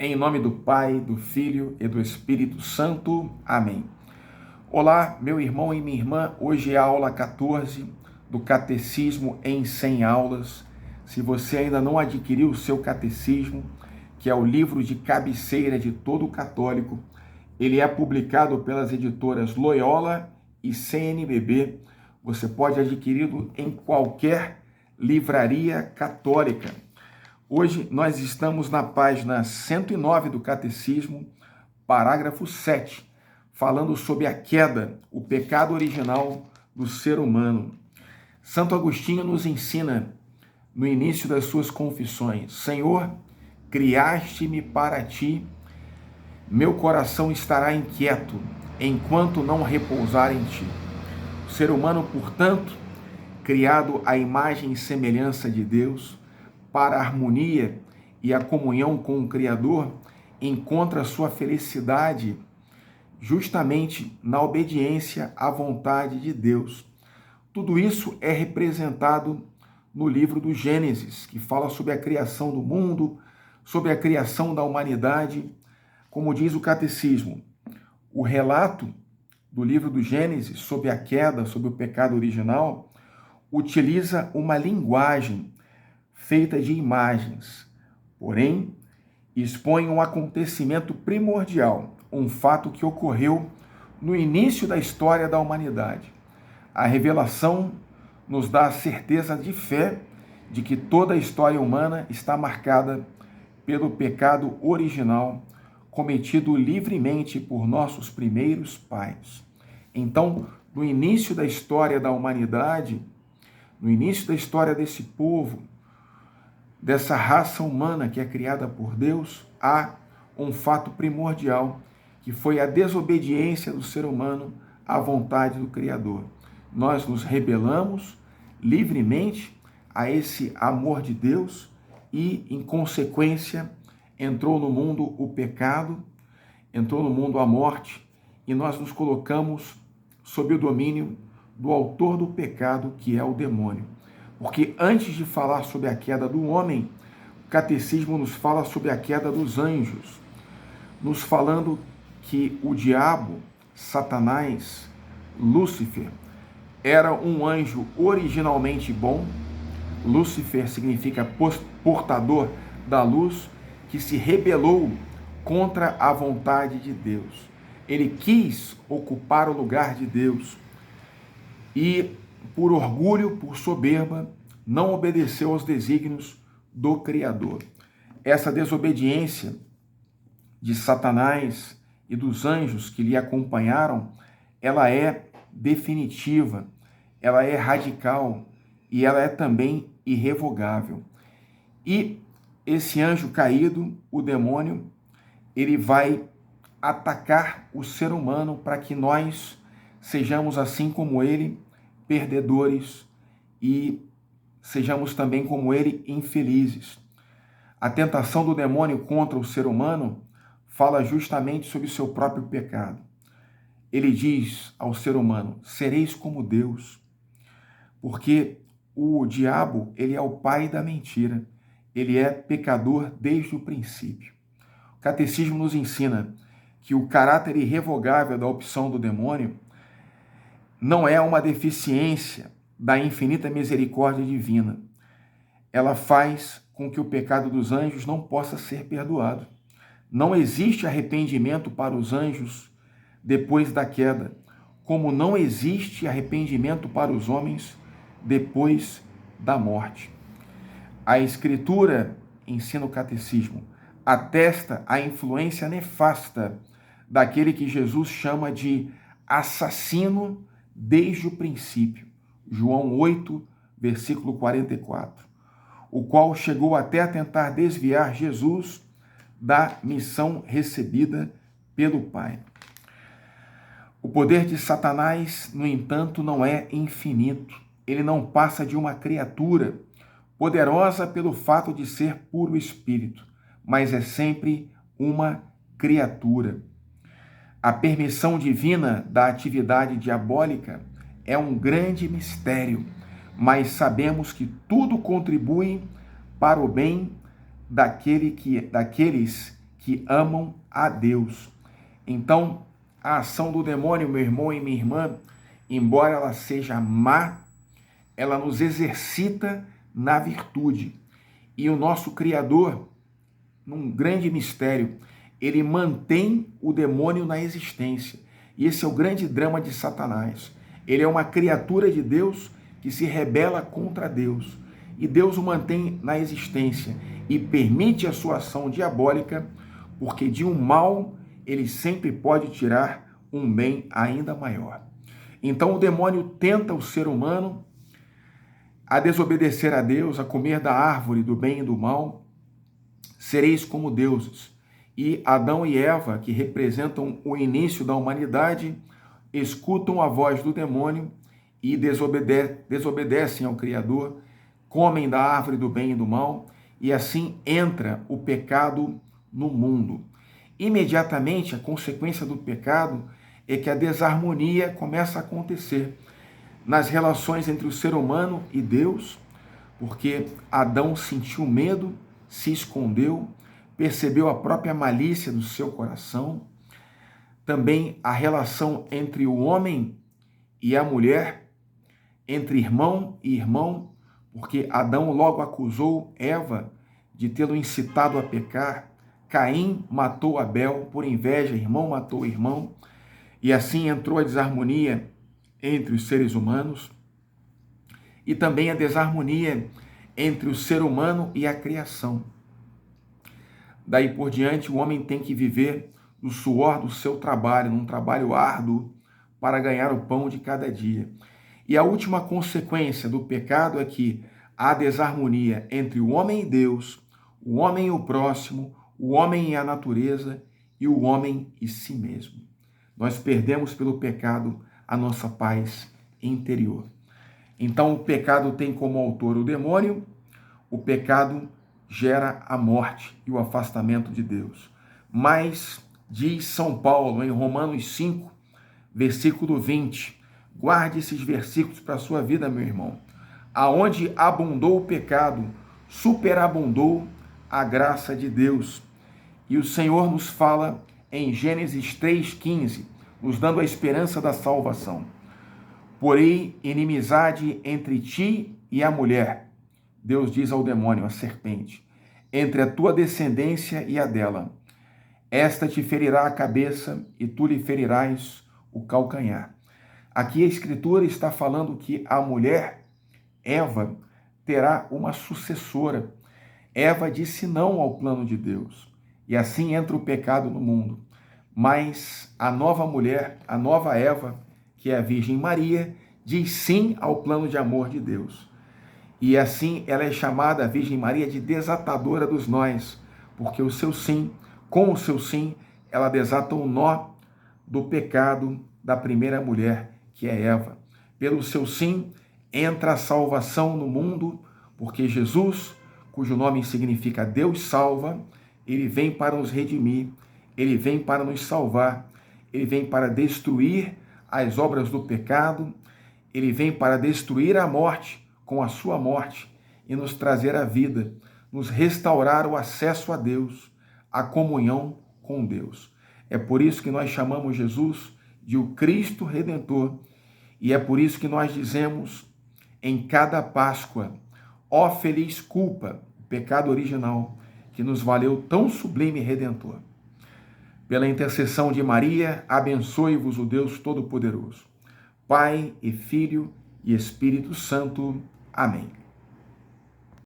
Em nome do Pai, do Filho e do Espírito Santo. Amém. Olá, meu irmão e minha irmã. Hoje é a aula 14 do Catecismo em 100 aulas. Se você ainda não adquiriu o seu catecismo, que é o livro de cabeceira de todo católico, ele é publicado pelas editoras Loyola e CNBB. Você pode adquiri-lo em qualquer livraria católica. Hoje nós estamos na página 109 do Catecismo, parágrafo 7, falando sobre a queda, o pecado original do ser humano. Santo Agostinho nos ensina, no início das suas confissões: Senhor, criaste-me para ti, meu coração estará inquieto, enquanto não repousar em ti. O ser humano, portanto, criado à imagem e semelhança de Deus, para a harmonia e a comunhão com o Criador, encontra sua felicidade justamente na obediência à vontade de Deus. Tudo isso é representado no livro do Gênesis, que fala sobre a criação do mundo, sobre a criação da humanidade. Como diz o Catecismo, o relato do livro do Gênesis sobre a queda, sobre o pecado original, utiliza uma linguagem feita de imagens, porém, expõe um acontecimento primordial, um fato que ocorreu no início da história da humanidade. A revelação nos dá a certeza de fé de que toda a história humana está marcada pelo pecado original cometido livremente por nossos primeiros pais. Então, no início da história da humanidade, no início da história desse povo, dessa raça humana que é criada por Deus, há um fato primordial, que foi a desobediência do ser humano à vontade do Criador. Nós nos rebelamos livremente a esse amor de Deus e, em consequência, entrou no mundo o pecado, entrou no mundo a morte, e nós nos colocamos sob o domínio do autor do pecado, que é o demônio. Porque antes de falar sobre a queda do homem, o Catecismo nos fala sobre a queda dos anjos, nos falando que o diabo, Satanás, Lúcifer, era um anjo originalmente bom. Lúcifer significa portador da luz, que se rebelou contra a vontade de Deus. Ele quis ocupar o lugar de Deus e, por orgulho, por soberba, não obedeceu aos desígnios do Criador. Essa desobediência de Satanás e dos anjos que lhe acompanharam, ela é definitiva, ela é radical e ela é também irrevogável. E esse anjo caído, o demônio, ele vai atacar o ser humano para que nós sejamos, assim como ele, perdedores e sejamos também como ele, infelizes. A tentação do demônio contra o ser humano fala justamente sobre o seu próprio pecado. Ele diz ao ser humano: sereis como Deus, porque o diabo, ele é o pai da mentira, ele é pecador desde o princípio. O Catecismo nos ensina que o caráter irrevogável da opção do demônio não é uma deficiência da infinita misericórdia divina. Ela faz com que o pecado dos anjos não possa ser perdoado. Não existe arrependimento para os anjos depois da queda, como não existe arrependimento para os homens depois da morte. A Escritura, ensina o Catecismo, atesta a influência nefasta daquele que Jesus chama de assassino desde o princípio, João 8, versículo 44, o qual chegou até a tentar desviar Jesus da missão recebida pelo Pai. O poder de Satanás, no entanto, não é infinito. Ele não passa de uma criatura poderosa pelo fato de ser puro espírito, mas é sempre uma criatura. A permissão divina da atividade diabólica é um grande mistério, mas sabemos que tudo contribui para o bem daqueles que amam a Deus. Então, a ação do demônio, meu irmão e minha irmã, embora ela seja má, ela nos exercita na virtude. E o nosso Criador, num grande mistério, ele mantém o demônio na existência. E esse é o grande drama de Satanás. Ele é uma criatura de Deus que se rebela contra Deus. E Deus o mantém na existência e permite a sua ação diabólica, porque de um mal ele sempre pode tirar um bem ainda maior. Então o demônio tenta o ser humano a desobedecer a Deus, a comer da árvore do bem e do mal. Sereis como deuses. E Adão e Eva, que representam o início da humanidade, escutam a voz do demônio e desobedecem ao Criador, comem da árvore do bem e do mal, e assim entra o pecado no mundo. Imediatamente, a consequência do pecado é que a desarmonia começa a acontecer nas relações entre o ser humano e Deus, porque Adão sentiu medo, se escondeu, percebeu a própria malícia do seu coração. Também a relação entre o homem e a mulher, entre irmão e irmão, porque Adão logo acusou Eva de tê-lo incitado a pecar. Caim matou Abel, por inveja, irmão matou irmão, e assim entrou a desarmonia entre os seres humanos, e também a desarmonia entre o ser humano e a criação. Daí por diante, o homem tem que viver no suor do seu trabalho, num trabalho árduo, para ganhar o pão de cada dia. E a última consequência do pecado é que há desarmonia entre o homem e Deus, o homem e o próximo, o homem e a natureza e o homem e si mesmo. Nós perdemos pelo pecado a nossa paz interior. Então o pecado tem como autor o demônio, o pecado gera a morte e o afastamento de Deus. Mas, diz São Paulo em Romanos 5, versículo 20, guarde esses versículos para a sua vida, meu irmão. Aonde abundou o pecado, superabundou a graça de Deus. E o Senhor nos fala em Gênesis 3,15, nos dando a esperança da salvação. Porém, inimizade entre ti e a mulher, Deus diz ao demônio, a serpente, entre a tua descendência e a dela. Esta te ferirá a cabeça e tu lhe ferirás o calcanhar. Aqui a Escritura está falando que a mulher, Eva, terá uma sucessora. Eva disse não ao plano de Deus, e assim entra o pecado no mundo. Mas a nova mulher, a nova Eva, que é a Virgem Maria, diz sim ao plano de amor de Deus. E assim ela é chamada, a Virgem Maria, de desatadora dos nós, porque o seu sim, com o seu sim, ela desata o nó do pecado da primeira mulher, que é Eva. Pelo seu sim, entra a salvação no mundo, porque Jesus, cujo nome significa Deus salva, ele vem para nos redimir, ele vem para nos salvar, ele vem para destruir as obras do pecado, ele vem para destruir a morte com a sua morte e nos trazer a vida, nos restaurar o acesso a Deus, a comunhão com Deus. É por isso que nós chamamos Jesus de o Cristo Redentor, e é por isso que nós dizemos em cada Páscoa, ó feliz culpa, o pecado original, que nos valeu tão sublime Redentor. Pela intercessão de Maria, abençoe-vos o Deus Todo-Poderoso, Pai e Filho e Espírito Santo. Amém.